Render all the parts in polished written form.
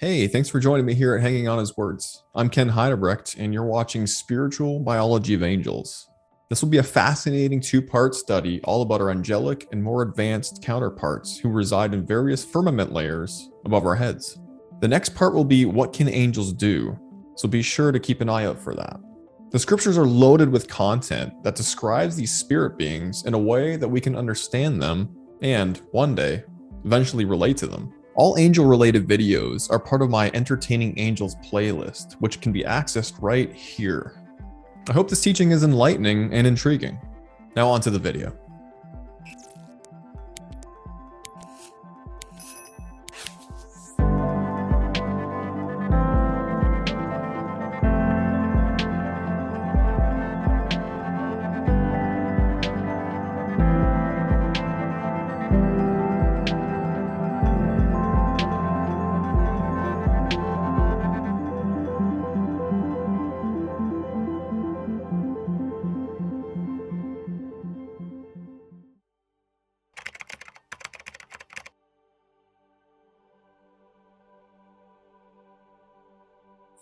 Hey, thanks for joining me here at Hanging on His Words. I'm Ken Heidebrecht, and you're watching Spiritual Biology of Angels. This will be a fascinating two-part study all about our angelic and more advanced counterparts who reside in various firmament layers above our heads. The next part will be what can angels do, so be sure to keep an eye out for that. The scriptures are loaded with content that describes these spirit beings in a way that we can understand them and, one day, eventually relate to them. All angel-related videos are part of my Entertaining Angels playlist, which can be accessed right here. I hope this teaching is enlightening and intriguing. Now on to the video.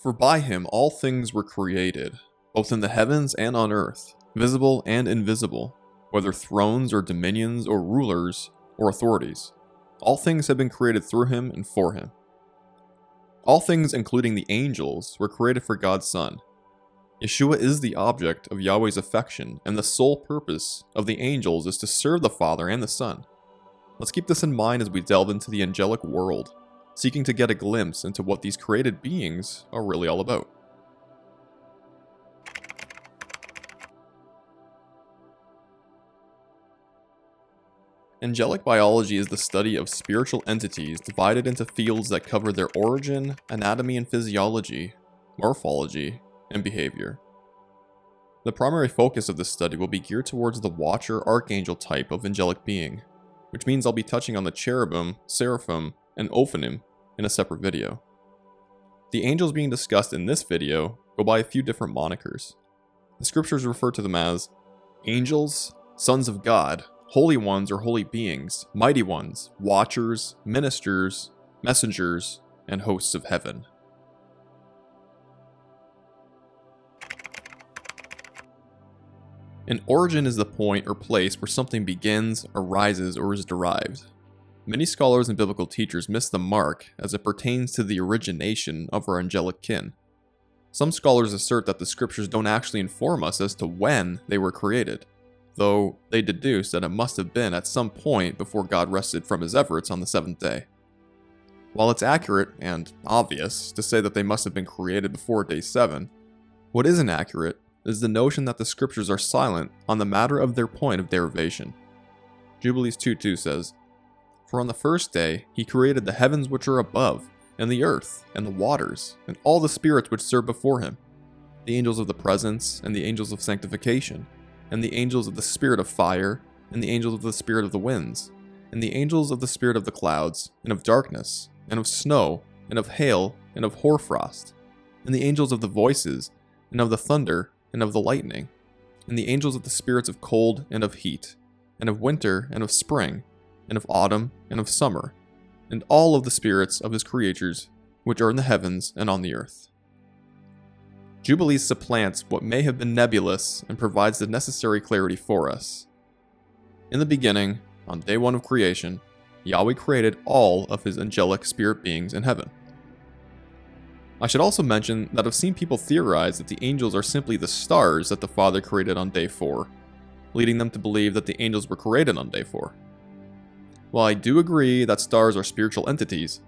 For by him all things were created, both in the heavens and on earth, visible and invisible, whether thrones or dominions or rulers or authorities. All things have been created through him and for him. All things, including the angels, were created for God's Son. Yeshua is the object of Yahweh's affection, and the sole purpose of the angels is to serve the Father and the Son. Let's keep this in mind as we delve into the angelic world, seeking to get a glimpse into what these created beings are really all about. Angelic biology is the study of spiritual entities divided into fields that cover their origin, anatomy and physiology, morphology, and behavior. The primary focus of this study will be geared towards the Watcher Archangel type of angelic being, which means I'll be touching on the cherubim, seraphim, and ophanim in a separate video. The angels being discussed in this video go by a few different monikers. The scriptures refer to them as angels, sons of God, holy ones or holy beings, mighty ones, watchers, ministers, messengers, and hosts of heaven. An origin is the point or place where something begins, arises, or is derived. Many scholars and biblical teachers miss the mark as it pertains to the origination of our angelic kin. Some scholars assert that the scriptures don't actually inform us as to when they were created, though they deduce that it must have been at some point before God rested from his efforts on the seventh day. While it's accurate and obvious to say that they must have been created before day 7, what isn't accurate is the notion that the scriptures are silent on the matter of their point of derivation. Jubilees 2:2 says, "For on the first day he created the heavens which are above, and the earth, and the waters, and all the spirits which serve before him, the angels of the presence, and the angels of sanctification, and the angels of the spirit of fire, and the angels of the spirit of the winds, and the angels of the spirit of the clouds, and of darkness, and of snow, and of hail, and of hoarfrost, and the angels of the voices, and of the thunder, and of the lightning, and the angels of the spirits of cold and of heat, and of winter, and of spring, and of autumn, and of summer, and all of the spirits of his creatures which are in the heavens and on the earth." Jubilees supplants what may have been nebulous and provides the necessary clarity for us. In the beginning, on day 1 of creation, Yahweh created all of his angelic spirit beings in heaven. I should also mention that I've seen people theorize that the angels are simply the stars that the Father created on day 4, leading them to believe that the angels were created on day 4. While I do agree that stars are spiritual entities,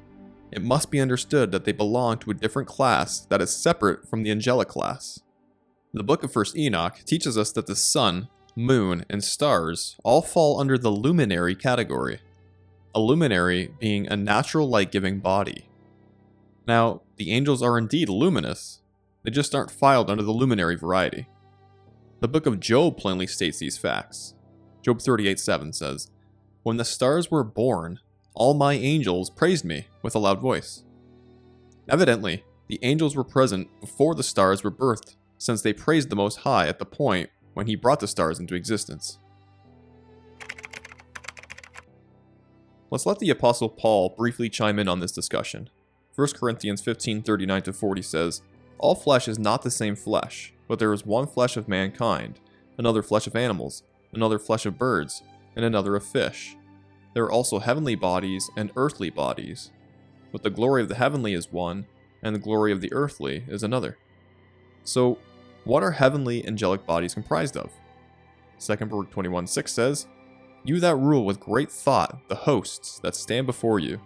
it must be understood that they belong to a different class that is separate from the angelic class. The book of 1 Enoch teaches us that the sun, moon, and stars all fall under the luminary category, a luminary being a natural light-giving body. Now, the angels are indeed luminous, they just aren't filed under the luminary variety. The book of Job plainly states these facts. Job 38:7 says, "When the stars were born, all my angels praised me with a loud voice." Evidently, the angels were present before the stars were birthed, since they praised the Most High at the point when he brought the stars into existence. Let's let the Apostle Paul briefly chime in on this discussion. 1 Corinthians 15:39-40 says, "All flesh is not the same flesh, but there is one flesh of mankind, another flesh of animals, another flesh of birds, and another of fish. There are also heavenly bodies and earthly bodies. But the glory of the heavenly is one, and the glory of the earthly is another." So, what are heavenly angelic bodies comprised of? 2 Baruch 21:6 says, "You that rule with great thought the hosts that stand before you,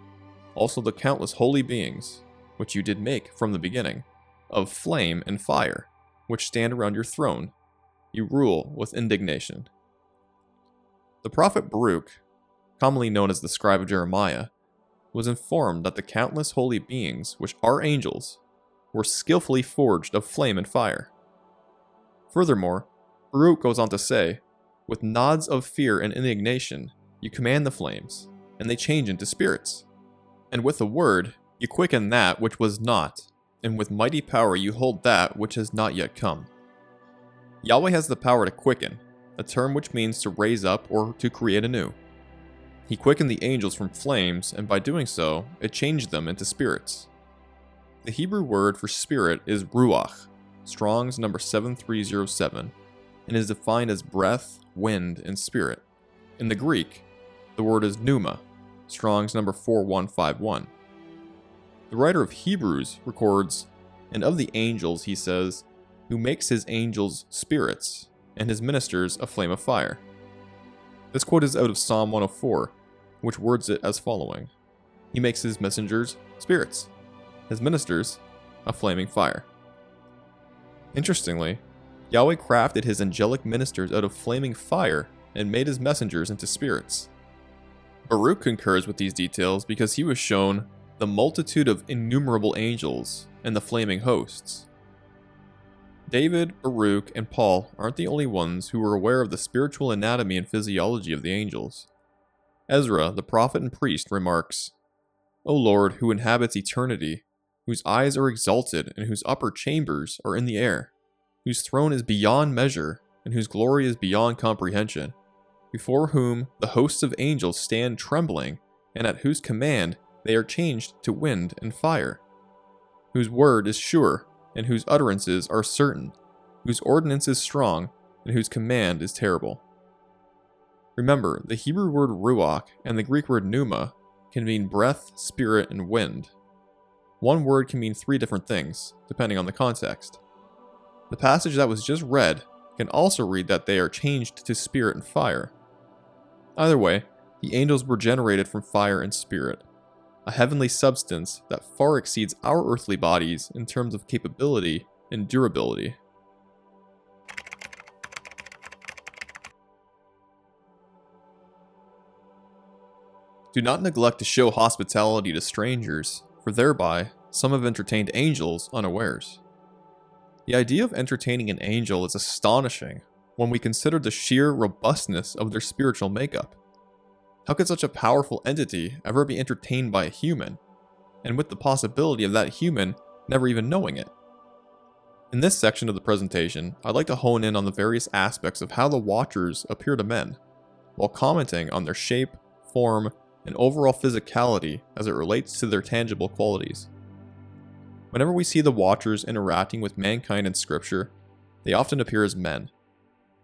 also the countless holy beings, which you did make from the beginning, of flame and fire, which stand around your throne, you rule with indignation." The prophet Baruch, commonly known as the scribe of Jeremiah, was informed that the countless holy beings, which are angels, were skillfully forged of flame and fire. Furthermore, Baruch goes on to say, "With nods of fear and indignation, you command the flames, and they change into spirits. And with a word, you quicken that which was not, and with mighty power you hold that which has not yet come." Yahweh has the power to quicken, a term which means to raise up or to create anew. He quickened the angels from flames, and by doing so, it changed them into spirits. The Hebrew word for spirit is ruach, Strong's number 7307, and is defined as breath, wind, and spirit. In the Greek, the word is pneuma, Strong's number 4151. The writer of Hebrews records, "And of the angels he says, who makes his angels spirits, and his ministers a flame of fire." This quote is out of Psalm 104, which words it as following: "He makes his messengers spirits, his ministers a flaming fire." Interestingly, Yahweh crafted his angelic ministers out of flaming fire and made his messengers into spirits. Baruch concurs with these details because he was shown the multitude of innumerable angels and the flaming hosts. David, Baruch, and Paul aren't the only ones who were aware of the spiritual anatomy and physiology of the angels. Ezra, the prophet and priest, remarks, "O Lord, who inhabits eternity, whose eyes are exalted and whose upper chambers are in the air, whose throne is beyond measure and whose glory is beyond comprehension, before whom the hosts of angels stand trembling, and at whose command they are changed to wind and fire, whose word is sure and whose utterances are certain, whose ordinance is strong and whose command is terrible." Remember, the Hebrew word ruach and the Greek word pneuma can mean breath, spirit, and wind. One word can mean three different things, depending on the context. The passage that was just read can also read that they are changed to spirit and fire. Either way, the angels were generated from fire and spirit, a heavenly substance that far exceeds our earthly bodies in terms of capability and durability. Do not neglect to show hospitality to strangers, for thereby some have entertained angels unawares. The idea of entertaining an angel is astonishing when we consider the sheer robustness of their spiritual makeup. How could such a powerful entity ever be entertained by a human, and with the possibility of that human never even knowing it? In this section of the presentation, I'd like to hone in on the various aspects of how the Watchers appear to men, while commenting on their shape, form, and overall physicality as it relates to their tangible qualities. Whenever we see the Watchers interacting with mankind in Scripture, they often appear as men.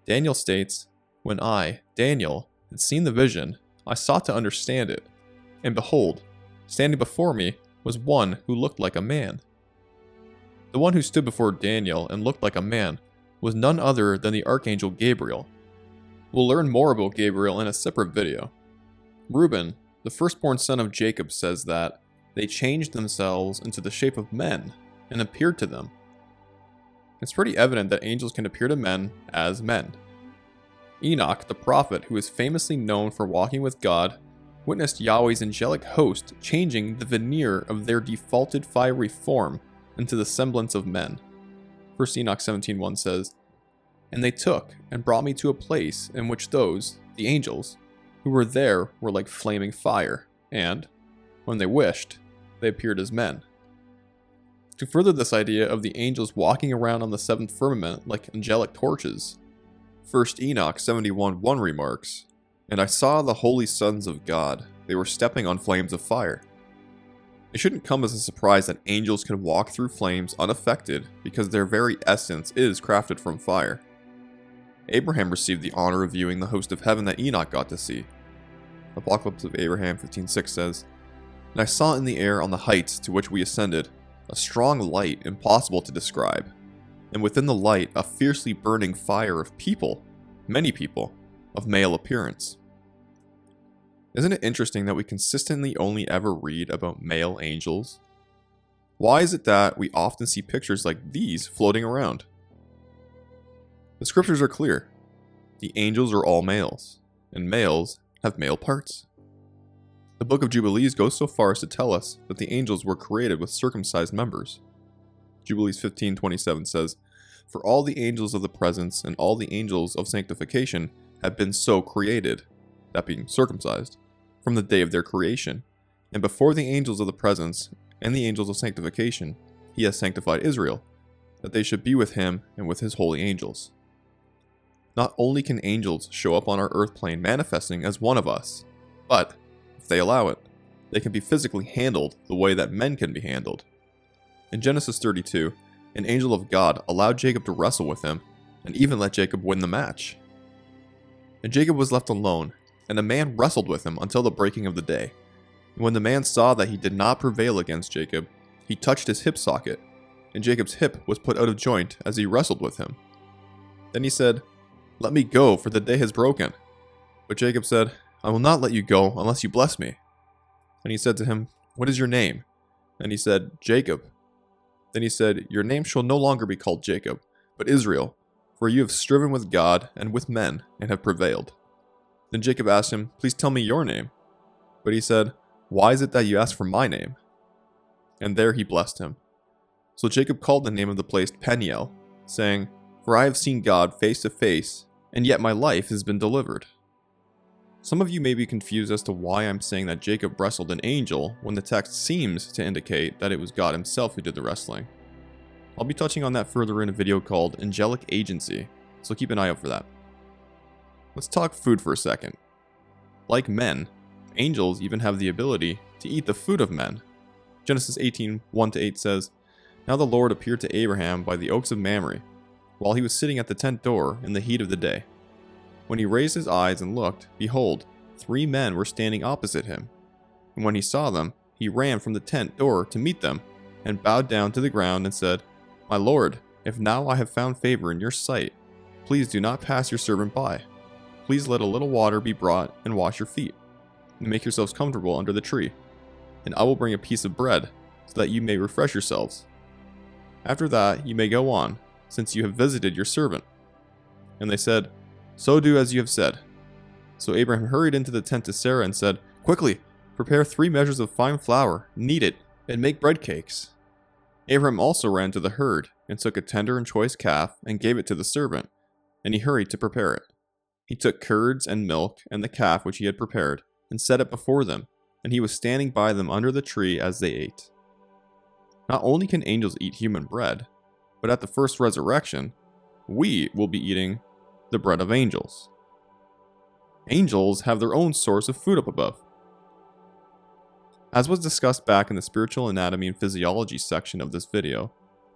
Daniel states, "When I, Daniel, had seen the vision, I sought to understand it, and behold, standing before me was one who looked like a man." The one who stood before Daniel and looked like a man was none other than the Archangel Gabriel. We'll learn more about Gabriel in a separate video. Reuben, the firstborn son of Jacob, says that they changed themselves into the shape of men and appeared to them. It's pretty evident that angels can appear to men as men. Enoch, the prophet, who is famously known for walking with God, witnessed Yahweh's angelic host changing the veneer of their defaulted fiery form into the semblance of men. 1 Enoch 17:1 says, "And they took and brought me to a place in which those, the angels, who were there were like flaming fire, and, when they wished, they appeared as men." To further this idea of the angels walking around on the seventh firmament like angelic torches, 1 Enoch 71:1 remarks, "And I saw the holy sons of God, they were stepping on flames of fire." It shouldn't come as a surprise that angels can walk through flames unaffected because their very essence is crafted from fire. Abraham received the honor of viewing the host of heaven that Enoch got to see. Apocalypse of Abraham 15:6 says, "And I saw in the air on the heights to which we ascended a strong light impossible to describe, and within the light a fiercely burning fire of people, many people, of male appearance." Isn't it interesting that we consistently only ever read about male angels? Why is it that we often see pictures like these floating around? The scriptures are clear. The angels are all males, and males have male parts. The book of Jubilees goes so far as to tell us that the angels were created with circumcised members. Jubilees 15:27 says, "For all the angels of the presence and all the angels of sanctification have been so created," that being circumcised, "from the day of their creation. And before the angels of the presence and the angels of sanctification, he has sanctified Israel, that they should be with him and with his holy angels." Not only can angels show up on our earth plane manifesting as one of us, but, if they allow it, they can be physically handled the way that men can be handled. In Genesis 32, an angel of God allowed Jacob to wrestle with him, and even let Jacob win the match. And Jacob was left alone, and a man wrestled with him until the breaking of the day. And when the man saw that he did not prevail against Jacob, he touched his hip socket, and Jacob's hip was put out of joint as he wrestled with him. Then he said, "Let me go, for the day has broken." But Jacob said, "I will not let you go unless you bless me." And he said to him, "What is your name?" And he said, "Jacob." Then he said, "Your name shall no longer be called Jacob, but Israel, for you have striven with God and with men, and have prevailed." Then Jacob asked him, "Please tell me your name." But he said, "Why is it that you ask for my name?" And there he blessed him. So Jacob called the name of the place Peniel, saying, "For I have seen God face to face, and yet my life has been delivered." Some of you may be confused as to why I'm saying that Jacob wrestled an angel when the text seems to indicate that it was God himself who did the wrestling. I'll be touching on that further in a video called Angelic Agency, so keep an eye out for that. Let's talk food for a second. Like men, angels even have the ability to eat the food of men. Genesis 18:1-8 says, "Now the Lord appeared to Abraham by the oaks of Mamre, while he was sitting at the tent door in the heat of the day. When he raised his eyes and looked, behold, 3 men were standing opposite him. And when he saw them, he ran from the tent door to meet them, and bowed down to the ground and said, 'My Lord, if now I have found favor in your sight, please do not pass your servant by. Please let a little water be brought and wash your feet, and make yourselves comfortable under the tree. And I will bring a piece of bread, so that you may refresh yourselves. After that you may go on, since you have visited your servant.' And they said, 'So do as you have said.' So Abraham hurried into the tent to Sarah and said, 'Quickly, prepare 3 measures of fine flour, knead it, and make bread cakes.' Abraham also ran to the herd, and took a tender and choice calf, and gave it to the servant, and he hurried to prepare it. He took curds and milk, and the calf which he had prepared, and set it before them, and he was standing by them under the tree as they ate." Not only can angels eat human bread, but at the first resurrection, we will be eating the bread of angels. Angels have their own source of food up above. As was discussed back in the spiritual anatomy and physiology section of this video,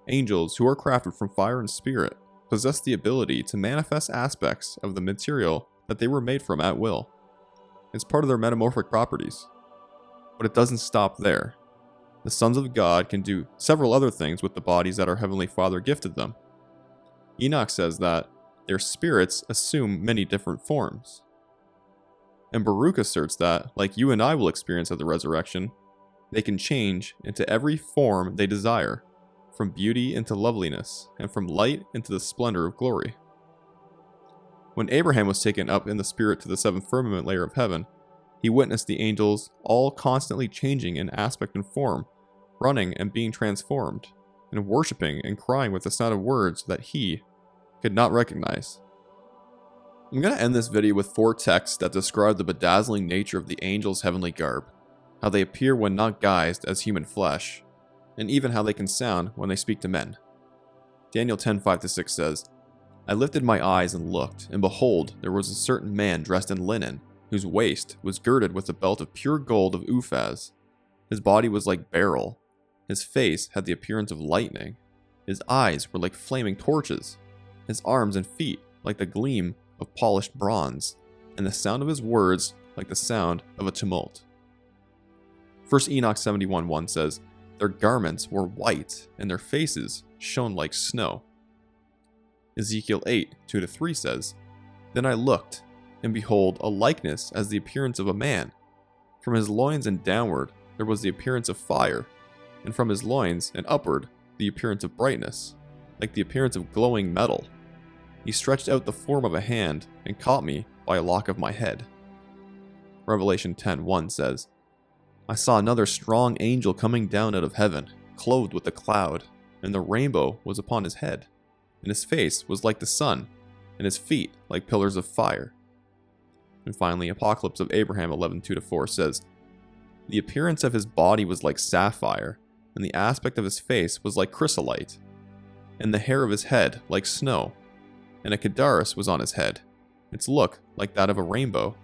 angels who are crafted from fire and spirit possess the ability to manifest aspects of the material that they were made from at will. It's part of their metamorphic properties. But it doesn't stop there. The sons of God can do several other things with the bodies that our Heavenly Father gifted them. Enoch says that their spirits assume many different forms. And Baruch asserts that, like you and I will experience at the resurrection, they can change into every form they desire, from beauty into loveliness, and from light into the splendor of glory. When Abraham was taken up in the spirit to the 7th firmament layer of heaven, he witnessed the angels all constantly changing in aspect and form, running and being transformed, and worshipping and crying with the sound of words that he could not recognize. I'm going to end this video with 4 texts that describe the bedazzling nature of the angels' heavenly garb, how they appear when not guised as human flesh, and even how they can sound when they speak to men. Daniel 10:5-6 says, "I lifted my eyes and looked, and behold, there was a certain man dressed in linen, whose waist was girded with a belt of pure gold of Uphaz. His body was like beryl. His face had the appearance of lightning. His eyes were like flaming torches. His arms and feet like the gleam of polished bronze, and the sound of his words like the sound of a tumult. 1 Enoch 71:1 says, "Their garments were white, and their faces shone like snow." Ezekiel 8:2-3 says, "Then I looked, and behold, a likeness as the appearance of a man. From his loins and downward there was the appearance of fire, and from his loins and upward the appearance of brightness, like the appearance of glowing metal. He stretched out the form of a hand and caught me by a lock of my head." Revelation 10:1 says, "I saw another strong angel coming down out of heaven, clothed with a cloud, and the rainbow was upon his head, and his face was like the sun, and his feet like pillars of fire." And finally, Apocalypse of Abraham 11:2-4 says, "The appearance of his body was like sapphire, and the aspect of his face was like chrysolite, and the hair of his head like snow, and a cadaris was on his head, its look like that of a rainbow,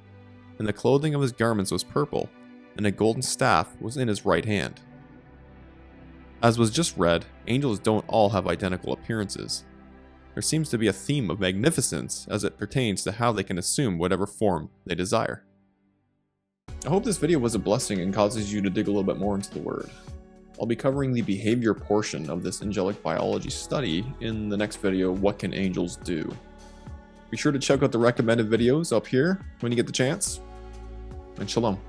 and the clothing of his garments was purple, and a golden staff was in his right hand." As was just read, angels don't all have identical appearances. There seems to be a theme of magnificence as it pertains to how they can assume whatever form they desire. I hope this video was a blessing and causes you to dig a little bit more into the Word. I'll be covering the behavior portion of this angelic biology study in the next video, What Can Angels Do? Be sure to check out the recommended videos up here when you get the chance, and shalom.